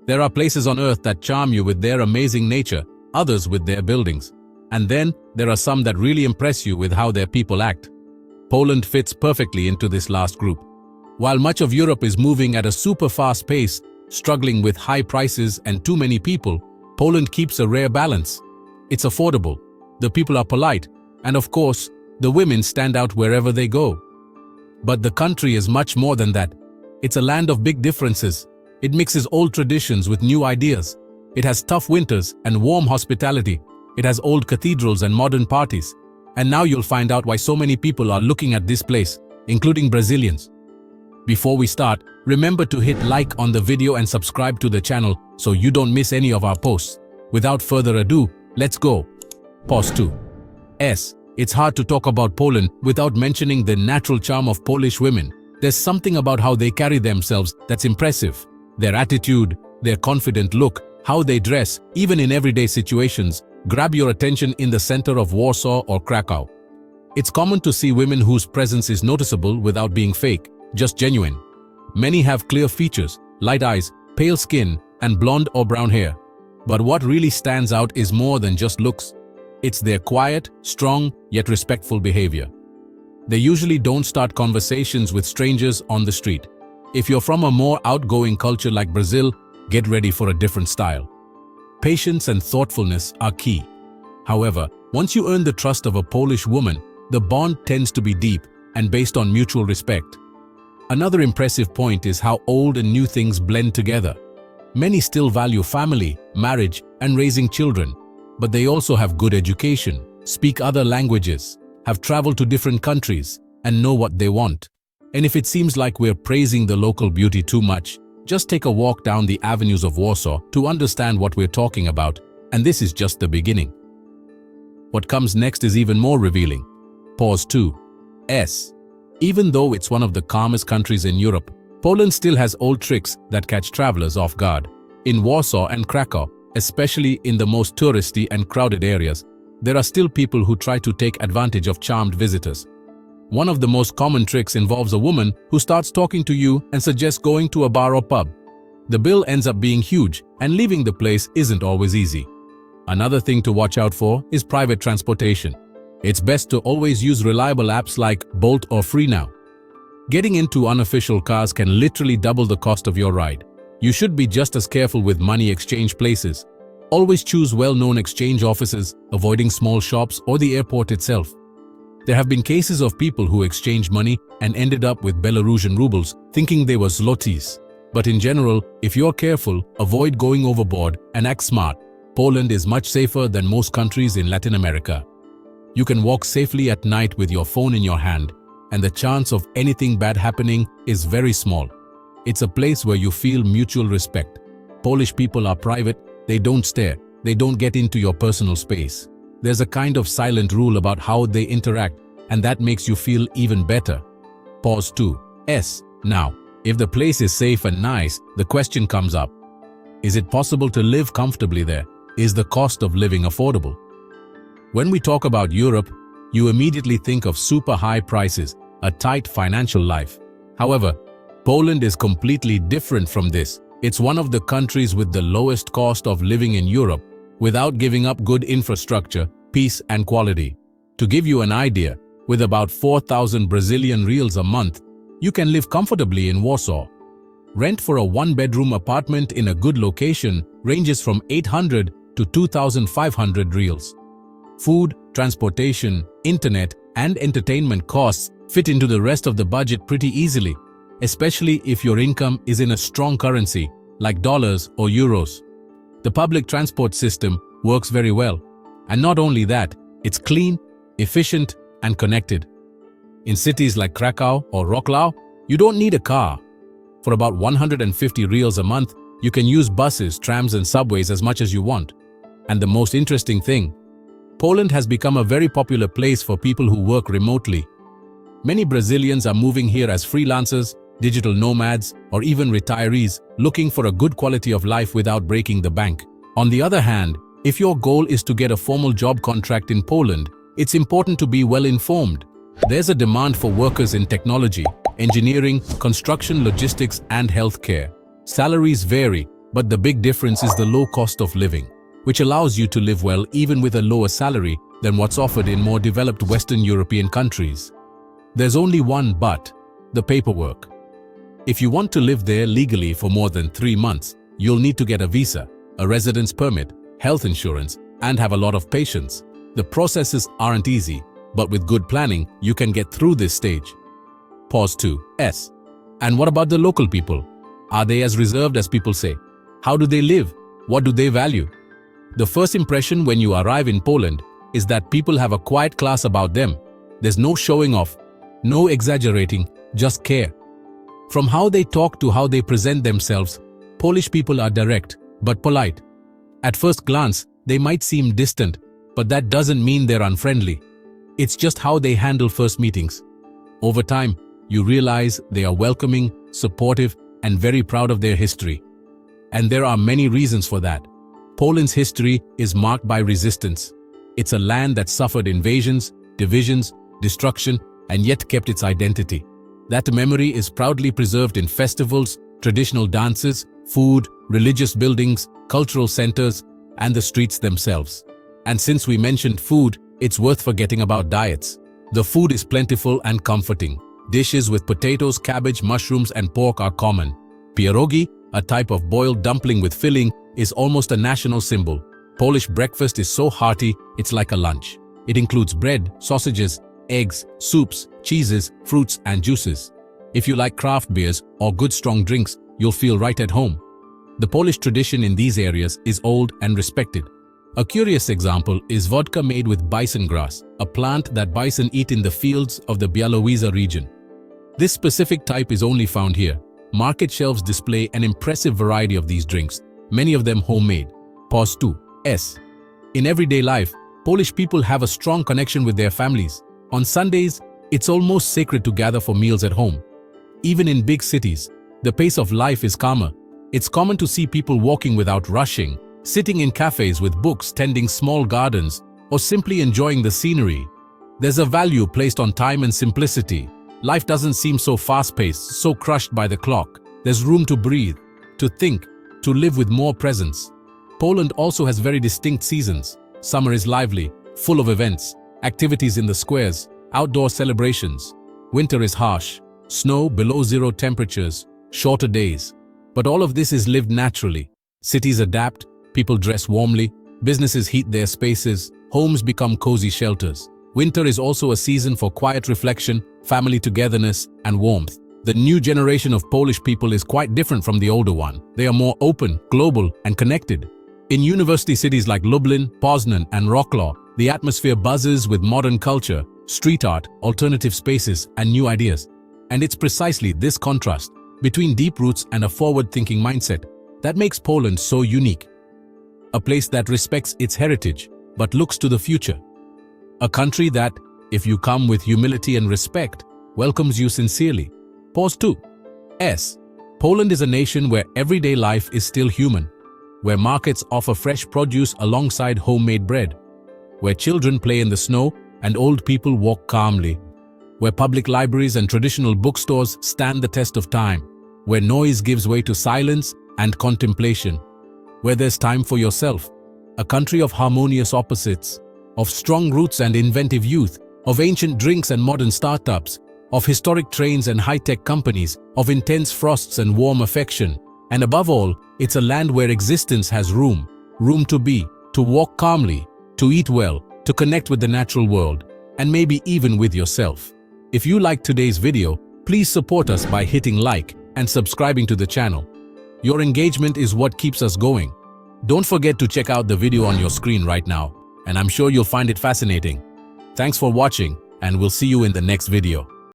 There are places on earth that charm you with their amazing nature, others with their buildings. And then, there are some that really impress you with how their people act. Poland fits perfectly into this last group. While much of Europe is moving at a super fast pace, struggling with high prices and too many people, Poland keeps a rare balance. It's affordable, the people are polite, and of course, the women stand out wherever they go. But the country is much more than that. It's a land of big differences. It mixes old traditions with new ideas. It has tough winters and warm hospitality. It has old cathedrals and modern parties. And now you'll find out why so many people are looking at this place, including Brazilians. Before we start, remember to hit like on the video and subscribe to the channel so you don't miss any of our posts. Without further ado, let's go. Pause 2. It's hard to talk about Poland without mentioning the natural charm of Polish women. There's something about how they carry themselves that's impressive. Their attitude, their confident look, how they dress, even in everyday situations, grab your attention in the center of Warsaw or Kraków. It's common to see women whose presence is noticeable without being fake, just genuine. Many have clear features, light eyes, pale skin, and blonde or brown hair. But what really stands out is more than just looks. It's their quiet, strong, yet respectful behavior. They usually don't start conversations with strangers on the street. If you're from a more outgoing culture like Brazil, get ready for a different style. Patience and thoughtfulness are key. However, once you earn the trust of a Polish woman, the bond tends to be deep and based on mutual respect. Another impressive point is how old and new things blend together. Many still value family, marriage, and raising children, but they also have good education, speak other languages, have traveled to different countries, and know what they want. And if it seems like we're praising the local beauty too much, just take a walk down the avenues of Warsaw to understand what we're talking about, and this is just the beginning. What comes next is even more revealing. Pause 2. Even though it's one of the calmest countries in Europe, Poland still has old tricks that catch travelers off guard. In Warsaw and Kraków, especially in the most touristy and crowded areas, there are still people who try to take advantage of charmed visitors. One of the most common tricks involves a woman who starts talking to you and suggests going to a bar or pub. The bill ends up being huge, and leaving the place isn't always easy. Another thing to watch out for is private transportation. It's best to always use reliable apps like Bolt or FreeNow. Getting into unofficial cars can literally double the cost of your ride. You should be just as careful with money exchange places. Always choose well-known exchange offices, avoiding small shops or the airport itself. There have been cases of people who exchanged money and ended up with Belarusian rubles, thinking they were zlotys. But in general, if you're careful, avoid going overboard and act smart. Poland is much safer than most countries in Latin America. You can walk safely at night with your phone in your hand, and the chance of anything bad happening is very small. It's a place where you feel mutual respect. Polish people are private, they don't stare, they don't get into your personal space. There's a kind of silent rule about how they interact, and that makes you feel even better. Pause 2. Now, if the place is safe and nice, the question comes up. Is it possible to live comfortably there? Is the cost of living affordable? When we talk about Europe, you immediately think of super high prices, a tight financial life. However, Poland is completely different from this. It's one of the countries with the lowest cost of living in Europe, without giving up good infrastructure, peace, and quality. To give you an idea, with about 4,000 Brazilian reals a month, you can live comfortably in Warsaw. Rent for a one-bedroom apartment in a good location ranges from 800 to 2,500 reals. Food, transportation, internet, and entertainment costs fit into the rest of the budget pretty easily, especially if your income is in a strong currency, like dollars or euros. The public transport system works very well. And not only that, it's clean, efficient, and connected. In cities like Kraków or Wrocław, you don't need a car. For about 150 reals a month, you can use buses, trams, and subways as much as you want. And the most interesting thing, Poland has become a very popular place for people who work remotely. Many Brazilians are moving here as freelancers, digital nomads, or even retirees looking for a good quality of life without breaking the bank. On the other hand, if your goal is to get a formal job contract in Poland, it's important to be well informed. There's a demand for workers in technology, engineering, construction, logistics, and healthcare. Salaries vary, But the big difference is the low cost of living, which allows you to live well even with a lower salary than what's offered in more developed Western European countries. There's only one but: the paperwork. If you want to live there legally for more than 3 months, you'll need to get a visa, a residence permit, health insurance, and have a lot of patience. The processes aren't easy, but with good planning, you can get through this stage. Pause 2. And what about the local people? Are they as reserved as people say? How do they live? What do they value? The first impression when you arrive in Poland is that people have a quiet class about them. There's no showing off, no exaggerating, just care. From how they talk to how they present themselves, Polish people are direct, but polite. At first glance, they might seem distant, but that doesn't mean they're unfriendly. It's just how they handle first meetings. Over time, you realize they are welcoming, supportive, and very proud of their history. And there are many reasons for that. Poland's history is marked by resistance. It's a land that suffered invasions, divisions, destruction, and yet kept its identity. That memory is proudly preserved in festivals, traditional dances, food, religious buildings, cultural centers, and the streets themselves. And since we mentioned food, it's worth forgetting about diets. The food is plentiful and comforting. Dishes with potatoes, cabbage, mushrooms, and pork are common. Pierogi, a type of boiled dumpling with filling, is almost a national symbol. Polish breakfast is so hearty, it's like a lunch. It includes bread, sausages, eggs, soups, cheeses, fruits, and juices. If you like craft beers or good strong drinks, you'll feel right at home. The Polish tradition in these areas is old and respected. A curious example is vodka made with bison grass, a plant that bison eat in the fields of the Białowieża region. This specific type is only found here. Market shelves display an impressive variety of these drinks, many of them homemade. Pause 2. In everyday life, Polish people have a strong connection with their families. On Sundays, it's almost sacred to gather for meals at home. Even in big cities, the pace of life is calmer. It's common to see people walking without rushing, sitting in cafes with books, tending small gardens, or simply enjoying the scenery. There's a value placed on time and simplicity. Life doesn't seem so fast-paced, so crushed by the clock. There's room to breathe, to think, to live with more presence. Poland also has very distinct seasons. Summer is lively, full of events, activities in the squares, outdoor celebrations. Winter is harsh, snow, below zero temperatures, shorter days. But all of this is lived naturally. Cities adapt, people dress warmly, businesses heat their spaces, homes become cozy shelters. Winter is also a season for quiet reflection, family togetherness, and warmth. The new generation of Polish people is quite different from the older one. They are more open, global, and connected. In university cities like Lublin, Poznan, and Wrocław, the atmosphere buzzes with modern culture, street art, alternative spaces, and new ideas. And it's precisely this contrast between deep roots and a forward-thinking mindset that makes Poland so unique. A place that respects its heritage, but looks to the future. A country that, if you come with humility and respect, welcomes you sincerely. Pause 2. Poland is a nation where everyday life is still human, where markets offer fresh produce alongside homemade bread, where children play in the snow and old people walk calmly, where public libraries and traditional bookstores stand the test of time, where noise gives way to silence and contemplation, where there's time for yourself. A country of harmonious opposites, of strong roots and inventive youth, of ancient drinks and modern startups, of historic trains and high-tech companies, of intense frosts and warm affection. And above all, it's a land where existence has room to be, to walk calmly, to eat well, to connect with the natural world, and maybe even with yourself. If you liked today's video, please support us by hitting like and subscribing to the channel. Your engagement is what keeps us going. Don't forget to check out the video on your screen right now, and I'm sure you'll find it fascinating. Thanks for watching, and we'll see you in the next video.